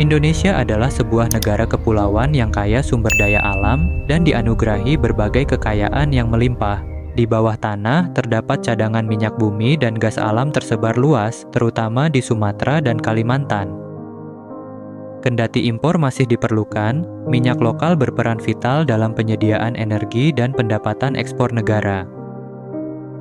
Indonesia adalah sebuah negara kepulauan yang kaya sumber daya alam dan dianugerahi berbagai kekayaan yang melimpah. Di bawah tanah terdapat cadangan minyak bumi dan gas alam tersebar luas, terutama di Sumatera dan Kalimantan. Kendati impor masih diperlukan, minyak lokal berperan vital dalam penyediaan energi dan pendapatan ekspor negara.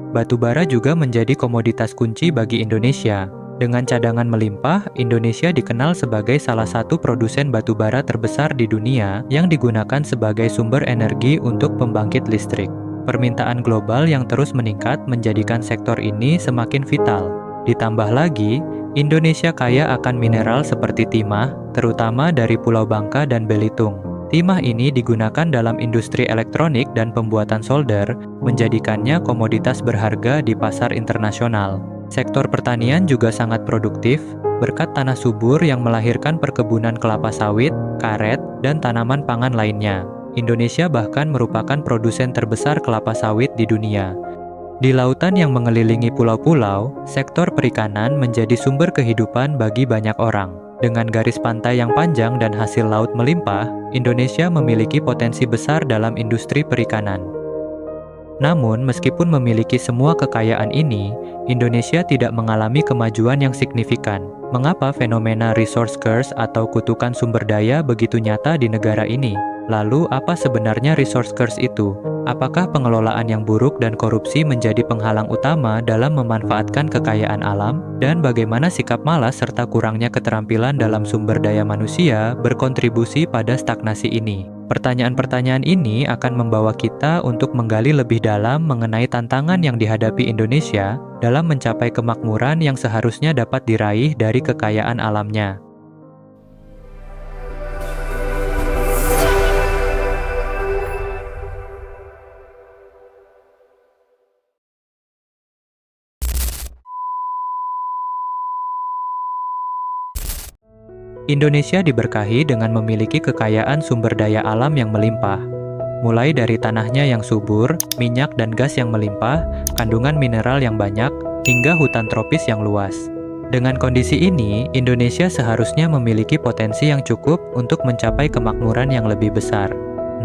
Batu bara juga menjadi komoditas kunci bagi Indonesia. Dengan cadangan melimpah, Indonesia dikenal sebagai salah satu produsen batu bara terbesar di dunia yang digunakan sebagai sumber energi untuk pembangkit listrik. Permintaan global yang terus meningkat menjadikan sektor ini semakin vital. Ditambah lagi, Indonesia kaya akan mineral seperti timah, terutama dari Pulau Bangka dan Belitung. Timah ini digunakan dalam industri elektronik dan pembuatan solder, menjadikannya komoditas berharga di pasar internasional. Sektor pertanian juga sangat produktif, berkat tanah subur yang melahirkan perkebunan kelapa sawit, karet, dan tanaman pangan lainnya. Indonesia bahkan merupakan produsen terbesar kelapa sawit di dunia. Di lautan yang mengelilingi pulau-pulau, sektor perikanan menjadi sumber kehidupan bagi banyak orang. Dengan garis pantai yang panjang dan hasil laut melimpah, Indonesia memiliki potensi besar dalam industri perikanan. Namun, meskipun memiliki semua kekayaan ini, Indonesia tidak mengalami kemajuan yang signifikan. Mengapa fenomena resource curse atau kutukan sumber daya begitu nyata di negara ini? Lalu, apa sebenarnya resource curse itu? Apakah pengelolaan yang buruk dan korupsi menjadi penghalang utama dalam memanfaatkan kekayaan alam? Dan bagaimana sikap malas serta kurangnya keterampilan dalam sumber daya manusia berkontribusi pada stagnasi ini? Pertanyaan-pertanyaan ini akan membawa kita untuk menggali lebih dalam mengenai tantangan yang dihadapi Indonesia dalam mencapai kemakmuran yang seharusnya dapat diraih dari kekayaan alamnya. Indonesia diberkahi dengan memiliki kekayaan sumber daya alam yang melimpah. Mulai dari tanahnya yang subur, minyak dan gas yang melimpah, kandungan mineral yang banyak, hingga hutan tropis yang luas. Dengan kondisi ini, Indonesia seharusnya memiliki potensi yang cukup untuk mencapai kemakmuran yang lebih besar.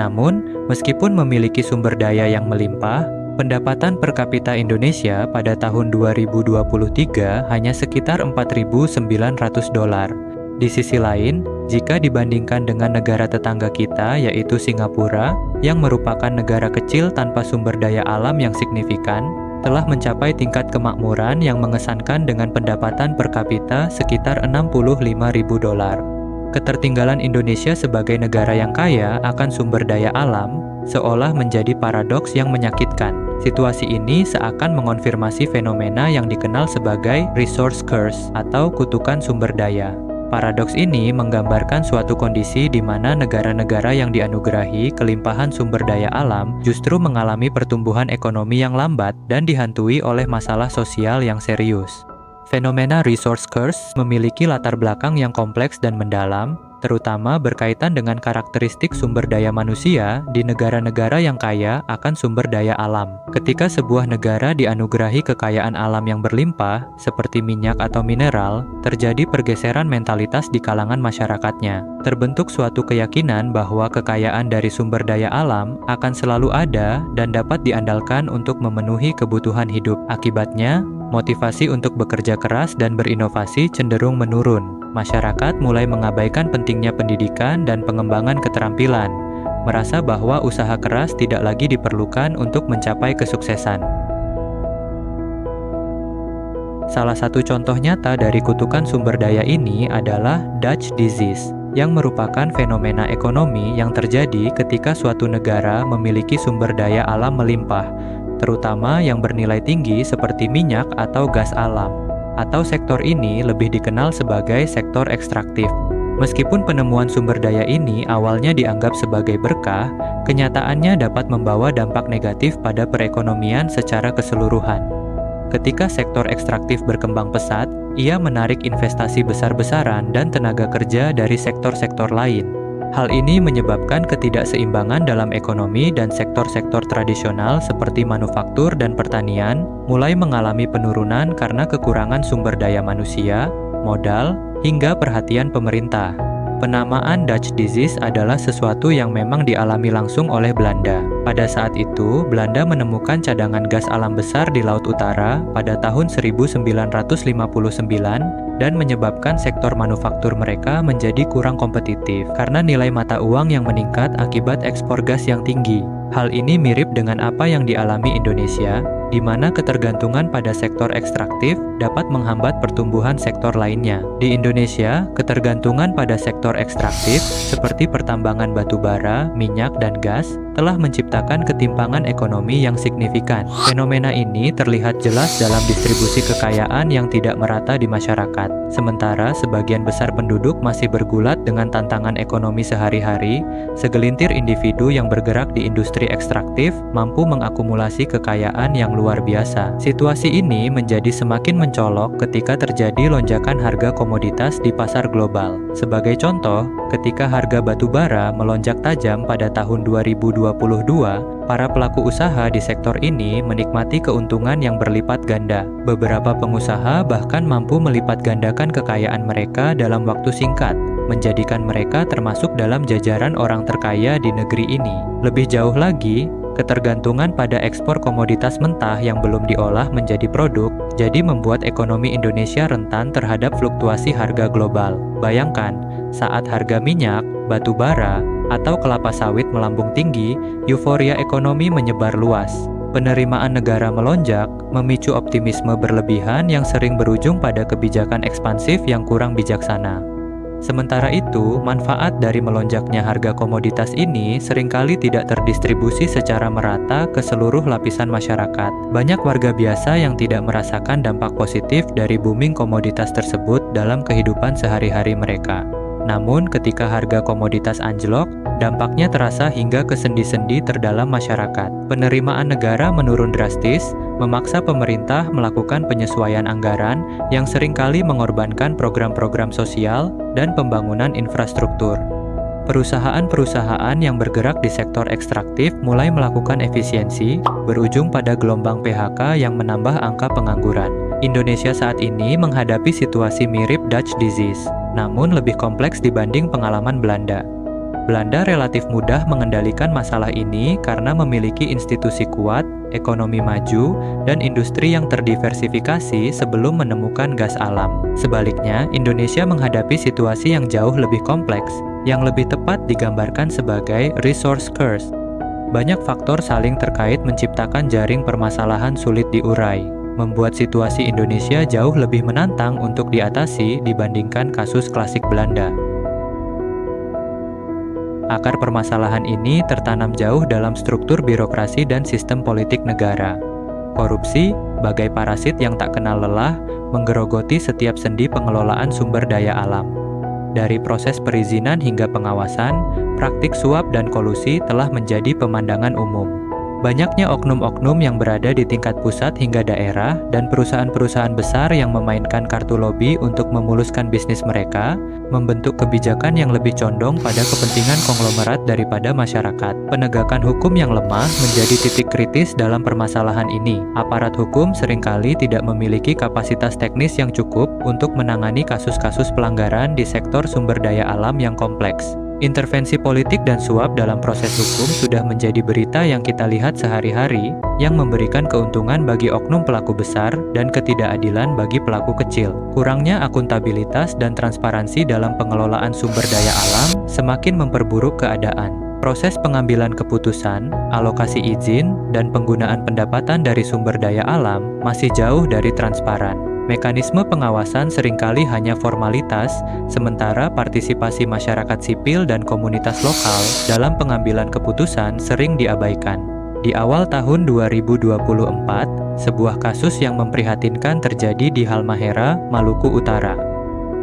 Namun, meskipun memiliki sumber daya yang melimpah, pendapatan per kapita Indonesia pada tahun 2023 hanya sekitar $4.900. Di sisi lain, jika dibandingkan dengan negara tetangga kita yaitu Singapura, yang merupakan negara kecil tanpa sumber daya alam yang signifikan, telah mencapai tingkat kemakmuran yang mengesankan dengan pendapatan per kapita sekitar $65.000. Ketertinggalan Indonesia sebagai negara yang kaya akan sumber daya alam seolah menjadi paradoks yang menyakitkan. Situasi ini seakan mengonfirmasi fenomena yang dikenal sebagai resource curse atau kutukan sumber daya. Paradoks ini menggambarkan suatu kondisi di mana negara-negara yang dianugerahi kelimpahan sumber daya alam justru mengalami pertumbuhan ekonomi yang lambat dan dihantui oleh masalah sosial yang serius. Fenomena resource curse memiliki latar belakang yang kompleks dan mendalam, terutama berkaitan dengan karakteristik sumber daya manusia di negara-negara yang kaya akan sumber daya alam. Ketika sebuah negara dianugerahi kekayaan alam yang berlimpah, seperti minyak atau mineral, terjadi pergeseran mentalitas di kalangan masyarakatnya. Terbentuk suatu keyakinan bahwa kekayaan dari sumber daya alam akan selalu ada dan dapat diandalkan untuk memenuhi kebutuhan hidup. Akibatnya, motivasi untuk bekerja keras dan berinovasi cenderung menurun. Masyarakat mulai mengabaikan pentingnya pendidikan dan pengembangan keterampilan, merasa bahwa usaha keras tidak lagi diperlukan untuk mencapai kesuksesan. Salah satu contoh nyata dari kutukan sumber daya ini adalah Dutch disease, yang merupakan fenomena ekonomi yang terjadi ketika suatu negara memiliki sumber daya alam melimpah, terutama yang bernilai tinggi seperti minyak atau gas alam. Atau sektor ini lebih dikenal sebagai sektor ekstraktif. Meskipun penemuan sumber daya ini awalnya dianggap sebagai berkah, kenyataannya dapat membawa dampak negatif pada perekonomian secara keseluruhan. Ketika sektor ekstraktif berkembang pesat, ia menarik investasi besar-besaran dan tenaga kerja dari sektor-sektor lain. Hal ini menyebabkan ketidakseimbangan dalam ekonomi dan sektor-sektor tradisional seperti manufaktur dan pertanian mulai mengalami penurunan karena kekurangan sumber daya manusia, modal, hingga perhatian pemerintah. Penamaan Dutch disease adalah sesuatu yang memang dialami langsung oleh Belanda. Pada saat itu, Belanda menemukan cadangan gas alam besar di Laut Utara pada tahun 1959 dan menyebabkan sektor manufaktur mereka menjadi kurang kompetitif karena nilai mata uang yang meningkat akibat ekspor gas yang tinggi. Hal ini mirip dengan apa yang dialami Indonesia, di mana ketergantungan pada sektor ekstraktif dapat menghambat pertumbuhan sektor lainnya. Di Indonesia, ketergantungan pada sektor ekstraktif seperti pertambangan batu bara, minyak, dan gas telah menciptakan ketimpangan ekonomi yang signifikan. Fenomena ini terlihat jelas dalam distribusi kekayaan yang tidak merata di masyarakat. Sementara sebagian besar penduduk masih bergulat dengan tantangan ekonomi sehari-hari, segelintir individu yang bergerak di industri ekstraktif mampu mengakumulasi kekayaan yang luar biasa. Situasi ini menjadi semakin mencolok ketika terjadi lonjakan harga komoditas di pasar global. Sebagai contoh, ketika harga batu bara melonjak tajam pada tahun 2022, para pelaku usaha di sektor ini menikmati keuntungan yang berlipat ganda. Beberapa pengusaha bahkan mampu melipat gandakan kekayaan mereka dalam waktu singkat, menjadikan mereka termasuk dalam jajaran orang terkaya di negeri ini. Lebih jauh lagi, ketergantungan pada ekspor komoditas mentah yang belum diolah menjadi produk, jadi membuat ekonomi Indonesia rentan terhadap fluktuasi harga global. Bayangkan, saat harga minyak, batu bara, atau kelapa sawit melambung tinggi, euforia ekonomi menyebar luas. Penerimaan negara melonjak, memicu optimisme berlebihan yang sering berujung pada kebijakan ekspansif yang kurang bijaksana. Sementara itu, manfaat dari melonjaknya harga komoditas ini seringkali tidak terdistribusi secara merata ke seluruh lapisan masyarakat. Banyak warga biasa yang tidak merasakan dampak positif dari booming komoditas tersebut dalam kehidupan sehari-hari mereka. Namun, ketika harga komoditas anjlok, dampaknya terasa hingga ke sendi-sendi terdalam masyarakat. Penerimaan negara menurun drastis, memaksa pemerintah melakukan penyesuaian anggaran yang seringkali mengorbankan program-program sosial dan pembangunan infrastruktur. Perusahaan-perusahaan yang bergerak di sektor ekstraktif mulai melakukan efisiensi, berujung pada gelombang PHK yang menambah angka pengangguran. Indonesia saat ini menghadapi situasi mirip Dutch disease, namun lebih kompleks dibanding pengalaman Belanda. Belanda relatif mudah mengendalikan masalah ini karena memiliki institusi kuat, ekonomi maju, dan industri yang terdiversifikasi sebelum menemukan gas alam. Sebaliknya, Indonesia menghadapi situasi yang jauh lebih kompleks, yang lebih tepat digambarkan sebagai resource curse. Banyak faktor saling terkait menciptakan jaring permasalahan sulit diurai, membuat situasi Indonesia jauh lebih menantang untuk diatasi dibandingkan kasus klasik Belanda. Akar permasalahan ini tertanam jauh dalam struktur birokrasi dan sistem politik negara. Korupsi, bagai parasit yang tak kenal lelah, menggerogoti setiap sendi pengelolaan sumber daya alam. Dari proses perizinan hingga pengawasan, praktik suap dan kolusi telah menjadi pemandangan umum. Banyaknya oknum-oknum yang berada di tingkat pusat hingga daerah dan perusahaan-perusahaan besar yang memainkan kartu lobi untuk memuluskan bisnis mereka, membentuk kebijakan yang lebih condong pada kepentingan konglomerat daripada masyarakat. Penegakan hukum yang lemah menjadi titik kritis dalam permasalahan ini. Aparat hukum seringkali tidak memiliki kapasitas teknis yang cukup untuk menangani kasus-kasus pelanggaran di sektor sumber daya alam yang kompleks. Intervensi politik dan suap dalam proses hukum sudah menjadi berita yang kita lihat sehari-hari, yang memberikan keuntungan bagi oknum pelaku besar dan ketidakadilan bagi pelaku kecil. Kurangnya akuntabilitas dan transparansi dalam pengelolaan sumber daya alam semakin memperburuk keadaan. Proses pengambilan keputusan, alokasi izin, dan penggunaan pendapatan dari sumber daya alam masih jauh dari transparan. Mekanisme pengawasan seringkali hanya formalitas, sementara partisipasi masyarakat sipil dan komunitas lokal dalam pengambilan keputusan sering diabaikan. Di awal tahun 2024, sebuah kasus yang memprihatinkan terjadi di Halmahera, Maluku Utara.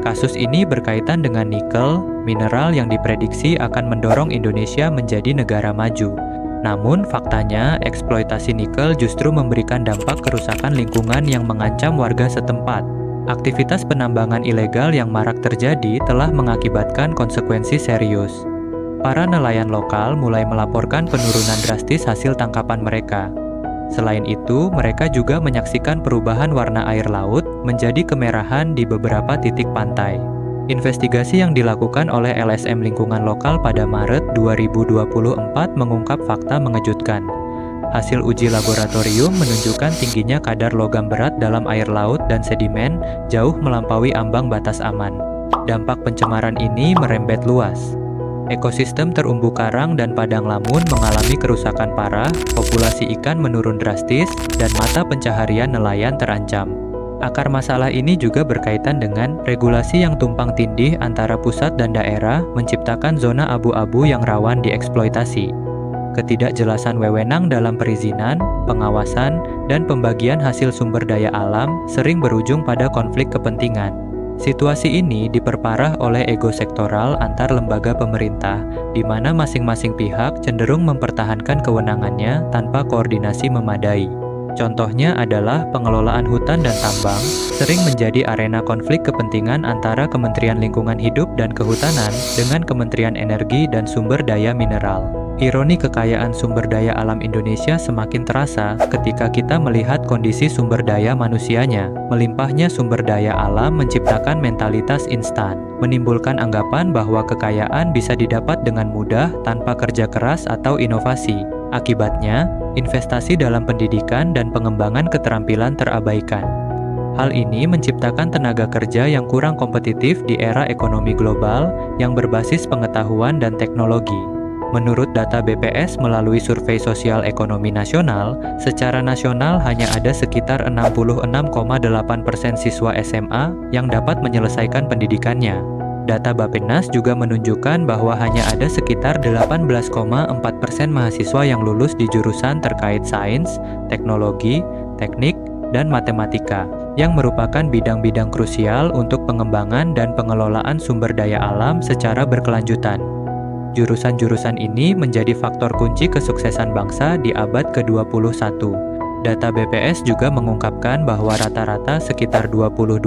Kasus ini berkaitan dengan nikel, mineral yang diprediksi akan mendorong Indonesia menjadi negara maju. Namun, faktanya, eksploitasi nikel justru memberikan dampak kerusakan lingkungan yang mengancam warga setempat. Aktivitas penambangan ilegal yang marak terjadi telah mengakibatkan konsekuensi serius. Para nelayan lokal mulai melaporkan penurunan drastis hasil tangkapan mereka. Selain itu, mereka juga menyaksikan perubahan warna air laut menjadi kemerahan di beberapa titik pantai. Investigasi yang dilakukan oleh LSM Lingkungan Lokal pada Maret 2024 mengungkap fakta mengejutkan. Hasil uji laboratorium menunjukkan tingginya kadar logam berat dalam air laut dan sedimen jauh melampaui ambang batas aman. Dampak pencemaran ini merembet luas. Ekosistem terumbu karang dan padang lamun mengalami kerusakan parah, populasi ikan menurun drastis, dan mata pencaharian nelayan terancam. Akar masalah ini juga berkaitan dengan regulasi yang tumpang tindih antara pusat dan daerah, menciptakan zona abu-abu yang rawan dieksploitasi. Ketidakjelasan wewenang dalam perizinan, pengawasan, dan pembagian hasil sumber daya alam sering berujung pada konflik kepentingan. Situasi ini diperparah oleh ego sektoral antar lembaga pemerintah, di mana masing-masing pihak cenderung mempertahankan kewenangannya tanpa koordinasi memadai. Contohnya adalah pengelolaan hutan dan tambang sering menjadi arena konflik kepentingan antara Kementerian Lingkungan Hidup dan Kehutanan dengan Kementerian Energi dan Sumber Daya Mineral. Ironi kekayaan sumber daya alam Indonesia semakin terasa ketika kita melihat kondisi sumber daya manusianya. Melimpahnya sumber daya alam menciptakan mentalitas instan, menimbulkan anggapan bahwa kekayaan bisa didapat dengan mudah tanpa kerja keras atau inovasi. Akibatnya, investasi dalam pendidikan dan pengembangan keterampilan terabaikan. Hal ini menciptakan tenaga kerja yang kurang kompetitif di era ekonomi global yang berbasis pengetahuan dan teknologi. Menurut data BPS melalui Survei Sosial Ekonomi Nasional, secara nasional hanya ada sekitar 66,8% siswa SMA yang dapat menyelesaikan pendidikannya. Data Bappenas juga menunjukkan bahwa hanya ada sekitar 18,4% mahasiswa yang lulus di jurusan terkait sains, teknologi, teknik, dan matematika, yang merupakan bidang-bidang krusial untuk pengembangan dan pengelolaan sumber daya alam secara berkelanjutan. Jurusan-jurusan ini menjadi faktor kunci kesuksesan bangsa di abad ke-21. Data BPS juga mengungkapkan bahwa rata-rata sekitar 22%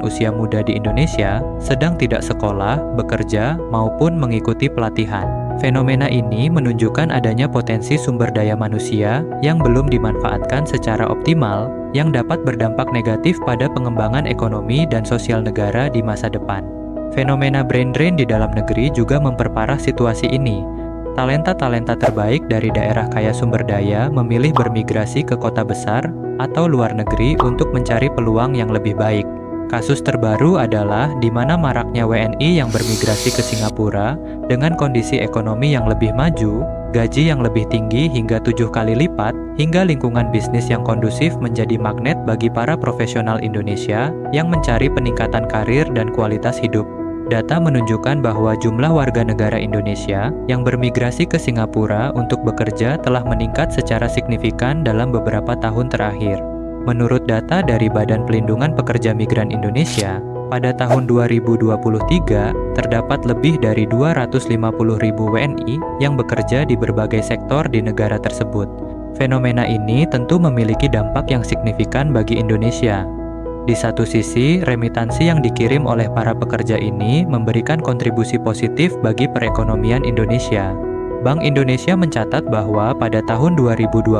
usia muda di Indonesia sedang tidak sekolah, bekerja, maupun mengikuti pelatihan. Fenomena ini menunjukkan adanya potensi sumber daya manusia yang belum dimanfaatkan secara optimal, yang dapat berdampak negatif pada pengembangan ekonomi dan sosial negara di masa depan. Fenomena brain drain di dalam negeri juga memperparah situasi ini. Talenta-talenta terbaik dari daerah kaya sumber daya memilih bermigrasi ke kota besar atau luar negeri untuk mencari peluang yang lebih baik. Kasus terbaru adalah di mana maraknya WNI yang bermigrasi ke Singapura dengan kondisi ekonomi yang lebih maju, gaji yang lebih tinggi hingga 7 kali lipat, hingga lingkungan bisnis yang kondusif menjadi magnet bagi para profesional Indonesia yang mencari peningkatan karir dan kualitas hidup. Data menunjukkan bahwa jumlah warga negara Indonesia yang bermigrasi ke Singapura untuk bekerja telah meningkat secara signifikan dalam beberapa tahun terakhir. Menurut data dari Badan Pelindungan Pekerja Migran Indonesia, pada tahun 2023 terdapat lebih dari 250.000 WNI yang bekerja di berbagai sektor di negara tersebut. Fenomena ini tentu memiliki dampak yang signifikan bagi Indonesia. Di satu sisi, remitansi yang dikirim oleh para pekerja ini memberikan kontribusi positif bagi perekonomian Indonesia. Bank Indonesia mencatat bahwa pada tahun 2020,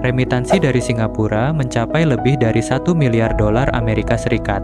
remitansi dari Singapura mencapai lebih dari 1 miliar dolar Amerika Serikat.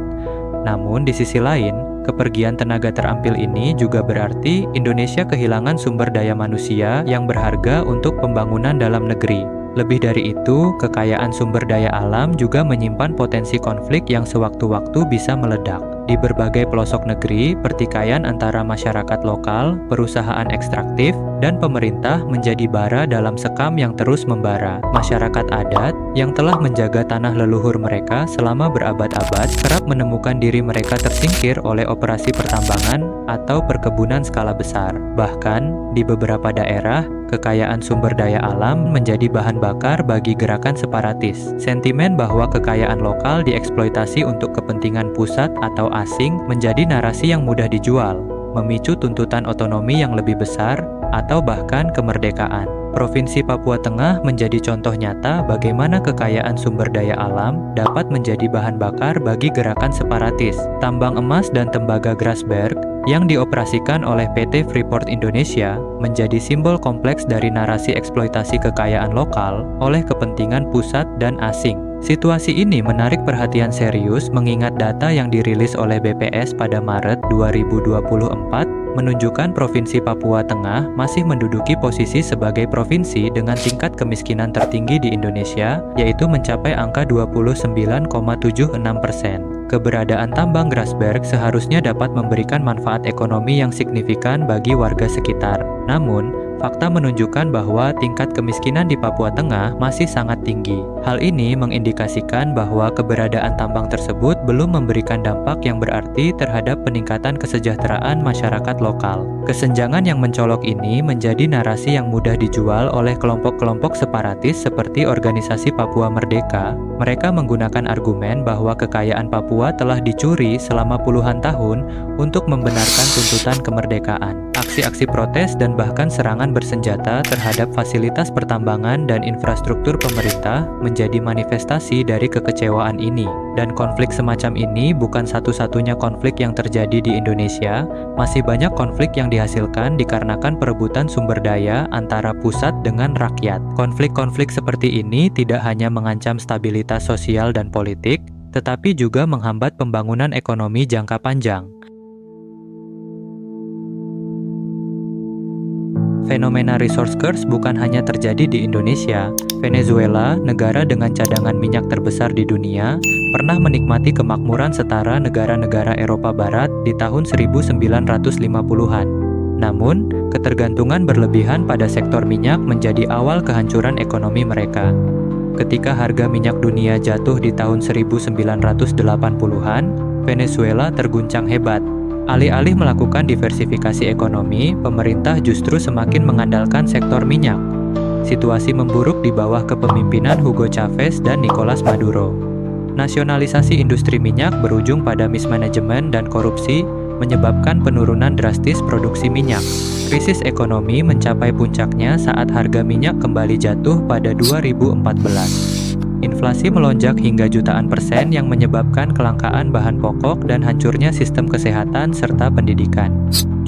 Namun, di sisi lain, kepergian tenaga terampil ini juga berarti Indonesia kehilangan sumber daya manusia yang berharga untuk pembangunan dalam negeri. Lebih dari itu, kekayaan sumber daya alam juga menyimpan potensi konflik yang sewaktu-waktu bisa meledak. Di berbagai pelosok negeri, pertikaian antara masyarakat lokal, perusahaan ekstraktif, dan pemerintah menjadi bara dalam sekam yang terus membara. Masyarakat adat yang telah menjaga tanah leluhur mereka selama berabad-abad kerap menemukan diri mereka tersingkir oleh operasi pertambangan atau perkebunan skala besar. Bahkan, di beberapa daerah, kekayaan sumber daya alam menjadi bahan bakar bagi gerakan separatis. Sentimen bahwa kekayaan lokal dieksploitasi untuk kepentingan pusat atau asing menjadi narasi yang mudah dijual, memicu tuntutan otonomi yang lebih besar atau bahkan kemerdekaan. Provinsi Papua Tengah menjadi contoh nyata bagaimana kekayaan sumber daya alam dapat menjadi bahan bakar bagi gerakan separatis. Tambang emas dan tembaga Grasberg yang dioperasikan oleh PT Freeport Indonesia menjadi simbol kompleks dari narasi eksploitasi kekayaan lokal oleh kepentingan pusat dan asing. Situasi ini menarik perhatian serius mengingat data yang dirilis oleh BPS pada Maret 2024 menunjukkan Provinsi Papua Tengah masih menduduki posisi sebagai provinsi dengan tingkat kemiskinan tertinggi di Indonesia, yaitu mencapai angka 29,76%. Keberadaan tambang Grasberg seharusnya dapat memberikan manfaat ekonomi yang signifikan bagi warga sekitar. Namun, fakta menunjukkan bahwa tingkat kemiskinan di Papua Tengah masih sangat tinggi. Hal ini mengindikasikan bahwa keberadaan tambang tersebut belum memberikan dampak yang berarti terhadap peningkatan kesejahteraan masyarakat lokal. Kesenjangan yang mencolok ini menjadi narasi yang mudah dijual oleh kelompok-kelompok separatis seperti Organisasi Papua Merdeka. Mereka menggunakan argumen bahwa kekayaan Papua telah dicuri selama puluhan tahun untuk membenarkan tuntutan kemerdekaan. Aksi-aksi protes dan bahkan serangan bersenjata terhadap fasilitas pertambangan dan infrastruktur pemerintah menjadi manifestasi dari kekecewaan ini. Dan konflik semacam ini bukan satu-satunya konflik yang terjadi di Indonesia, masih banyak konflik yang dihasilkan dikarenakan perebutan sumber daya antara pusat dengan rakyat. Konflik-konflik seperti ini tidak hanya mengancam stabilitas sosial dan politik, tetapi juga menghambat pembangunan ekonomi jangka panjang. Fenomena resource curse bukan hanya terjadi di Indonesia. Venezuela, negara dengan cadangan minyak terbesar di dunia, pernah menikmati kemakmuran setara negara-negara Eropa Barat di tahun 1950-an. Namun, ketergantungan berlebihan pada sektor minyak menjadi awal kehancuran ekonomi mereka. Ketika harga minyak dunia jatuh di tahun 1980-an, Venezuela terguncang hebat. Alih-alih melakukan diversifikasi ekonomi, pemerintah justru semakin mengandalkan sektor minyak. Situasi memburuk di bawah kepemimpinan Hugo Chavez dan Nicolas Maduro. Nasionalisasi industri minyak berujung pada mismanajemen dan korupsi, menyebabkan penurunan drastis produksi minyak. Krisis ekonomi mencapai puncaknya saat harga minyak kembali jatuh pada 2014. Inflasi melonjak hingga jutaan persen yang menyebabkan kelangkaan bahan pokok dan hancurnya sistem kesehatan serta pendidikan.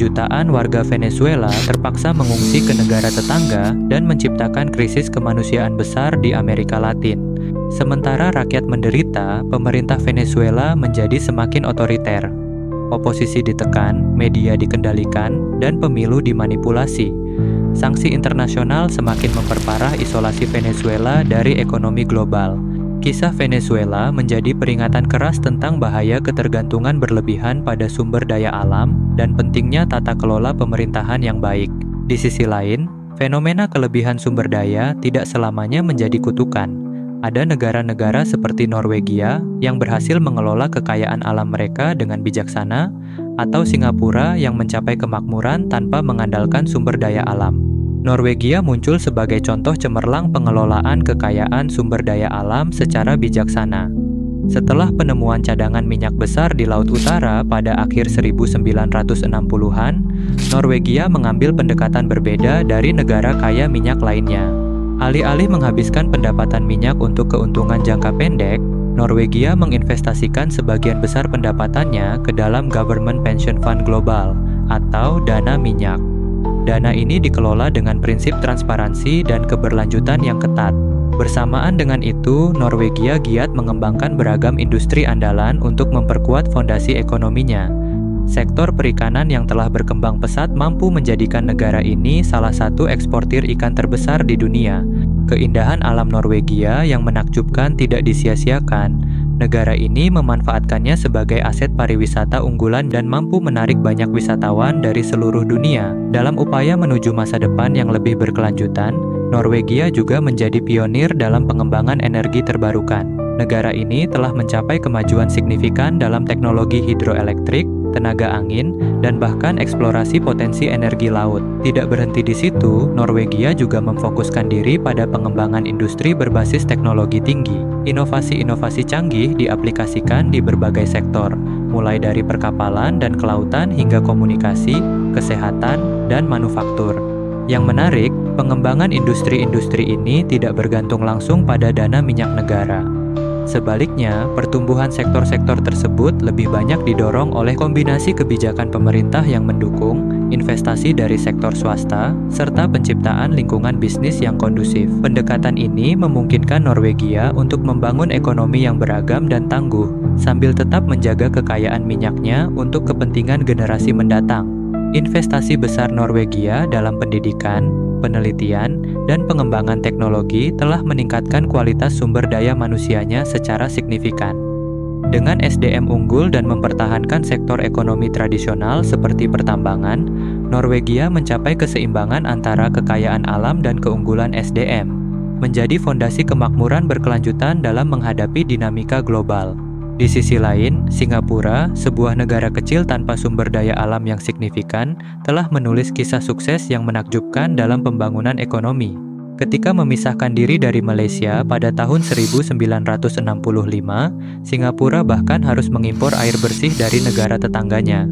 Jutaan warga Venezuela terpaksa mengungsi ke negara tetangga dan menciptakan krisis kemanusiaan besar di Amerika Latin. Sementara rakyat menderita, pemerintah Venezuela menjadi semakin otoriter. Oposisi ditekan, media dikendalikan, dan pemilu dimanipulasi. Sanksi internasional semakin memperparah isolasi Venezuela dari ekonomi global. Kisah Venezuela menjadi peringatan keras tentang bahaya ketergantungan berlebihan pada sumber daya alam dan pentingnya tata kelola pemerintahan yang baik. Di sisi lain, fenomena kelebihan sumber daya tidak selamanya menjadi kutukan. Ada negara-negara seperti Norwegia yang berhasil mengelola kekayaan alam mereka dengan bijaksana, atau Singapura yang mencapai kemakmuran tanpa mengandalkan sumber daya alam. Norwegia muncul sebagai contoh cemerlang pengelolaan kekayaan sumber daya alam secara bijaksana. Setelah penemuan cadangan minyak besar di Laut Utara pada akhir 1960-an, Norwegia mengambil pendekatan berbeda dari negara kaya minyak lainnya. Alih-alih menghabiskan pendapatan minyak untuk keuntungan jangka pendek, Norwegia menginvestasikan sebagian besar pendapatannya ke dalam Government Pension Fund Global atau dana minyak. Dana ini dikelola dengan prinsip transparansi dan keberlanjutan yang ketat. Bersamaan dengan itu, Norwegia giat mengembangkan beragam industri andalan untuk memperkuat fondasi ekonominya. Sektor perikanan yang telah berkembang pesat mampu menjadikan negara ini salah satu eksportir ikan terbesar di dunia. Keindahan alam Norwegia yang menakjubkan tidak disia-siakan. Negara ini memanfaatkannya sebagai aset pariwisata unggulan dan mampu menarik banyak wisatawan dari seluruh dunia. Dalam upaya menuju masa depan yang lebih berkelanjutan, Norwegia juga menjadi pionir dalam pengembangan energi terbarukan. Negara ini telah mencapai kemajuan signifikan dalam teknologi hidroelektrik, tenaga angin, dan bahkan eksplorasi potensi energi laut. Tidak berhenti di situ, Norwegia juga memfokuskan diri pada pengembangan industri berbasis teknologi tinggi. Inovasi-inovasi canggih diaplikasikan di berbagai sektor, mulai dari perkapalan dan kelautan hingga komunikasi, kesehatan, dan manufaktur. Yang menarik, pengembangan industri-industri ini tidak bergantung langsung pada dana minyak negara. Sebaliknya, pertumbuhan sektor-sektor tersebut lebih banyak didorong oleh kombinasi kebijakan pemerintah yang mendukung, investasi dari sektor swasta, serta penciptaan lingkungan bisnis yang kondusif. Pendekatan ini memungkinkan Norwegia untuk membangun ekonomi yang beragam dan tangguh, sambil tetap menjaga kekayaan minyaknya untuk kepentingan generasi mendatang. Investasi besar Norwegia dalam pendidikan, penelitian, dan pengembangan teknologi telah meningkatkan kualitas sumber daya manusianya secara signifikan. Dengan SDM unggul dan mempertahankan sektor ekonomi tradisional seperti pertambangan, Norwegia mencapai keseimbangan antara kekayaan alam dan keunggulan SDM, menjadi fondasi kemakmuran berkelanjutan dalam menghadapi dinamika global. Di sisi lain, Singapura, sebuah negara kecil tanpa sumber daya alam yang signifikan, telah menulis kisah sukses yang menakjubkan dalam pembangunan ekonomi. Ketika memisahkan diri dari Malaysia pada tahun 1965, Singapura bahkan harus mengimpor air bersih dari negara tetangganya.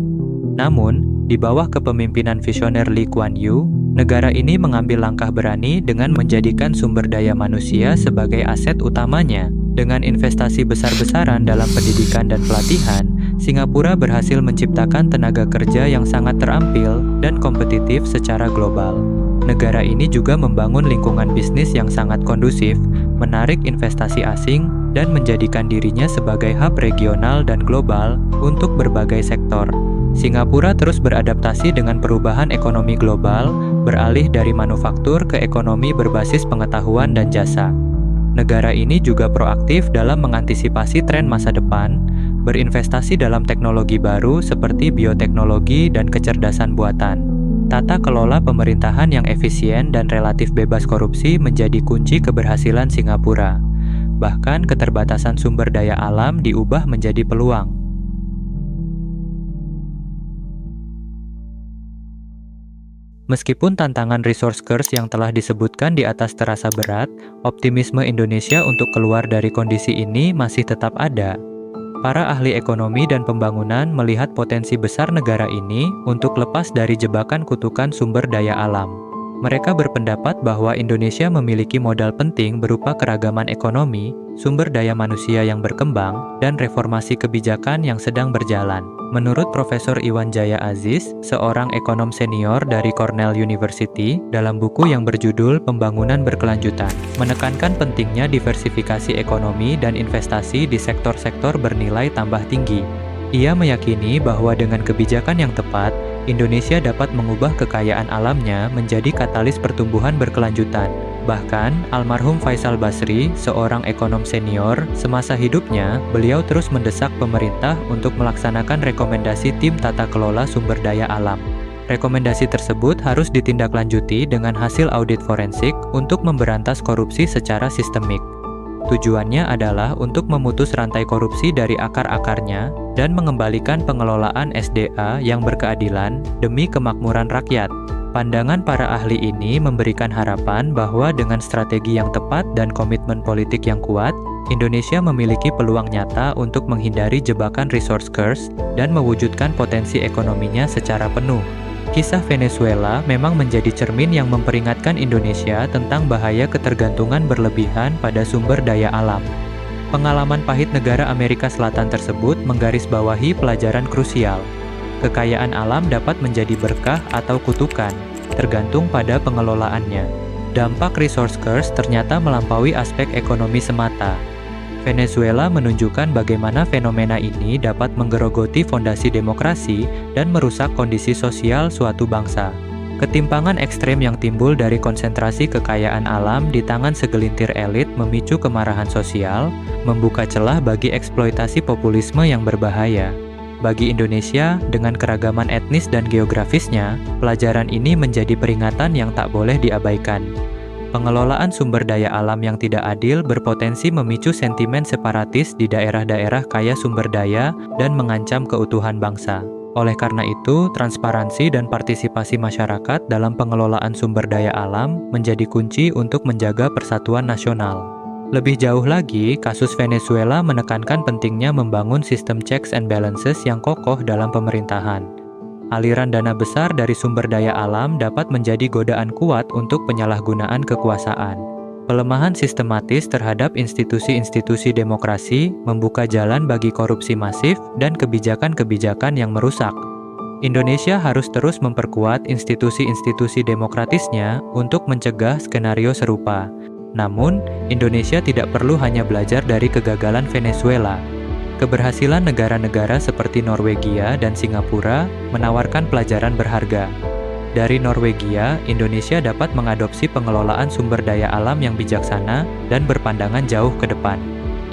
Namun, di bawah kepemimpinan visioner Lee Kuan Yew, negara ini mengambil langkah berani dengan menjadikan sumber daya manusia sebagai aset utamanya. Dengan investasi besar-besaran dalam pendidikan dan pelatihan, Singapura berhasil menciptakan tenaga kerja yang sangat terampil dan kompetitif secara global. Negara ini juga membangun lingkungan bisnis yang sangat kondusif, menarik investasi asing, dan menjadikan dirinya sebagai hub regional dan global untuk berbagai sektor. Singapura terus beradaptasi dengan perubahan ekonomi global, beralih dari manufaktur ke ekonomi berbasis pengetahuan dan jasa. Negara ini juga proaktif dalam mengantisipasi tren masa depan, berinvestasi dalam teknologi baru seperti bioteknologi dan kecerdasan buatan. Tata kelola pemerintahan yang efisien dan relatif bebas korupsi menjadi kunci keberhasilan Singapura. Bahkan keterbatasan sumber daya alam diubah menjadi peluang. Meskipun tantangan resource curse yang telah disebutkan di atas terasa berat, optimisme Indonesia untuk keluar dari kondisi ini masih tetap ada. Para ahli ekonomi dan pembangunan melihat potensi besar negara ini untuk lepas dari jebakan kutukan sumber daya alam. Mereka berpendapat bahwa Indonesia memiliki modal penting berupa keragaman ekonomi, sumber daya manusia yang berkembang, dan reformasi kebijakan yang sedang berjalan. Menurut Profesor Iwan Jaya Aziz, seorang ekonom senior dari Cornell University, dalam buku yang berjudul Pembangunan Berkelanjutan, menekankan pentingnya diversifikasi ekonomi dan investasi di sektor-sektor bernilai tambah tinggi. Ia meyakini bahwa dengan kebijakan yang tepat, Indonesia dapat mengubah kekayaan alamnya menjadi katalis pertumbuhan berkelanjutan. Bahkan, almarhum Faisal Basri, seorang ekonom senior, semasa hidupnya, beliau terus mendesak pemerintah untuk melaksanakan rekomendasi tim tata kelola sumber daya alam. Rekomendasi tersebut harus ditindaklanjuti dengan hasil audit forensik untuk memberantas korupsi secara sistemik. Tujuannya adalah untuk memutus rantai korupsi dari akar-akarnya dan mengembalikan pengelolaan SDA yang berkeadilan demi kemakmuran rakyat. Pandangan para ahli ini memberikan harapan bahwa dengan strategi yang tepat dan komitmen politik yang kuat, Indonesia memiliki peluang nyata untuk menghindari jebakan resource curse dan mewujudkan potensi ekonominya secara penuh. Kisah Venezuela memang menjadi cermin yang memperingatkan Indonesia tentang bahaya ketergantungan berlebihan pada sumber daya alam. Pengalaman pahit negara Amerika Selatan tersebut menggarisbawahi pelajaran krusial. Kekayaan alam dapat menjadi berkah atau kutukan, tergantung pada pengelolaannya. Dampak resource curse ternyata melampaui aspek ekonomi semata. Venezuela menunjukkan bagaimana fenomena ini dapat menggerogoti fondasi demokrasi dan merusak kondisi sosial suatu bangsa. Ketimpangan ekstrem yang timbul dari konsentrasi kekayaan alam di tangan segelintir elit memicu kemarahan sosial, membuka celah bagi eksploitasi populisme yang berbahaya. Bagi Indonesia, dengan keragaman etnis dan geografisnya, pelajaran ini menjadi peringatan yang tak boleh diabaikan. Pengelolaan sumber daya alam yang tidak adil berpotensi memicu sentimen separatis di daerah-daerah kaya sumber daya dan mengancam keutuhan bangsa. Oleh karena itu, transparansi dan partisipasi masyarakat dalam pengelolaan sumber daya alam menjadi kunci untuk menjaga persatuan nasional. Lebih jauh lagi, kasus Venezuela menekankan pentingnya membangun sistem checks and balances yang kokoh dalam pemerintahan. Aliran dana besar dari sumber daya alam dapat menjadi godaan kuat untuk penyalahgunaan kekuasaan. Pelemahan sistematis terhadap institusi-institusi demokrasi membuka jalan bagi korupsi masif dan kebijakan-kebijakan yang merusak. Indonesia harus terus memperkuat institusi-institusi demokratisnya untuk mencegah skenario serupa. Namun, Indonesia tidak perlu hanya belajar dari kegagalan Venezuela. Keberhasilan negara-negara seperti Norwegia dan Singapura menawarkan pelajaran berharga. Dari Norwegia, Indonesia dapat mengadopsi pengelolaan sumber daya alam yang bijaksana dan berpandangan jauh ke depan.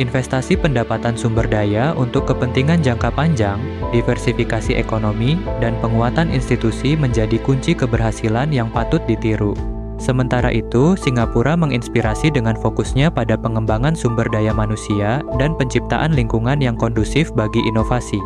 Investasi pendapatan sumber daya untuk kepentingan jangka panjang, diversifikasi ekonomi, dan penguatan institusi menjadi kunci keberhasilan yang patut ditiru. Sementara itu, Singapura menginspirasi dengan fokusnya pada pengembangan sumber daya manusia dan penciptaan lingkungan yang kondusif bagi inovasi.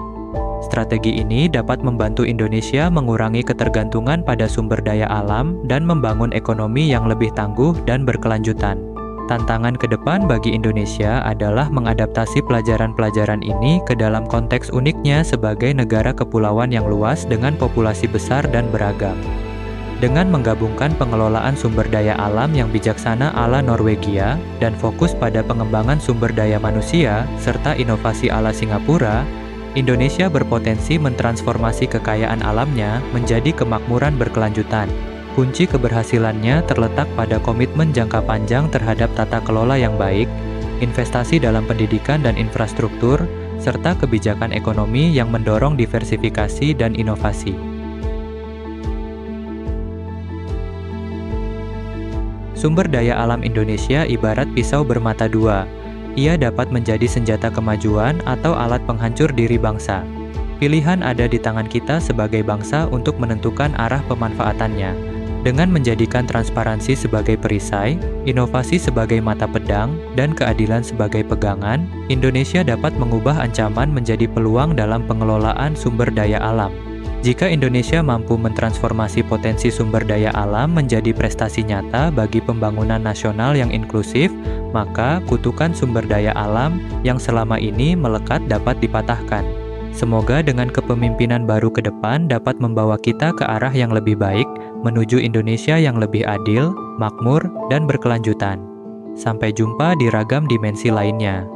Strategi ini dapat membantu Indonesia mengurangi ketergantungan pada sumber daya alam dan membangun ekonomi yang lebih tangguh dan berkelanjutan. Tantangan ke depan bagi Indonesia adalah mengadaptasi pelajaran-pelajaran ini ke dalam konteks uniknya sebagai negara kepulauan yang luas dengan populasi besar dan beragam. Dengan menggabungkan pengelolaan sumber daya alam yang bijaksana ala Norwegia dan fokus pada pengembangan sumber daya manusia serta inovasi ala Singapura, Indonesia berpotensi mentransformasi kekayaan alamnya menjadi kemakmuran berkelanjutan. Kunci keberhasilannya terletak pada komitmen jangka panjang terhadap tata kelola yang baik, investasi dalam pendidikan dan infrastruktur, serta kebijakan ekonomi yang mendorong diversifikasi dan inovasi. Sumber daya alam Indonesia ibarat pisau bermata dua. Ia dapat menjadi senjata kemajuan atau alat penghancur diri bangsa. Pilihan ada di tangan kita sebagai bangsa untuk menentukan arah pemanfaatannya. Dengan menjadikan transparansi sebagai perisai, inovasi sebagai mata pedang, dan keadilan sebagai pegangan, Indonesia dapat mengubah ancaman menjadi peluang dalam pengelolaan sumber daya alam. Jika Indonesia mampu mentransformasi potensi sumber daya alam menjadi prestasi nyata bagi pembangunan nasional yang inklusif, maka kutukan sumber daya alam yang selama ini melekat dapat dipatahkan. Semoga dengan kepemimpinan baru ke depan dapat membawa kita ke arah yang lebih baik, menuju Indonesia yang lebih adil, makmur, dan berkelanjutan. Sampai jumpa di ragam dimensi lainnya.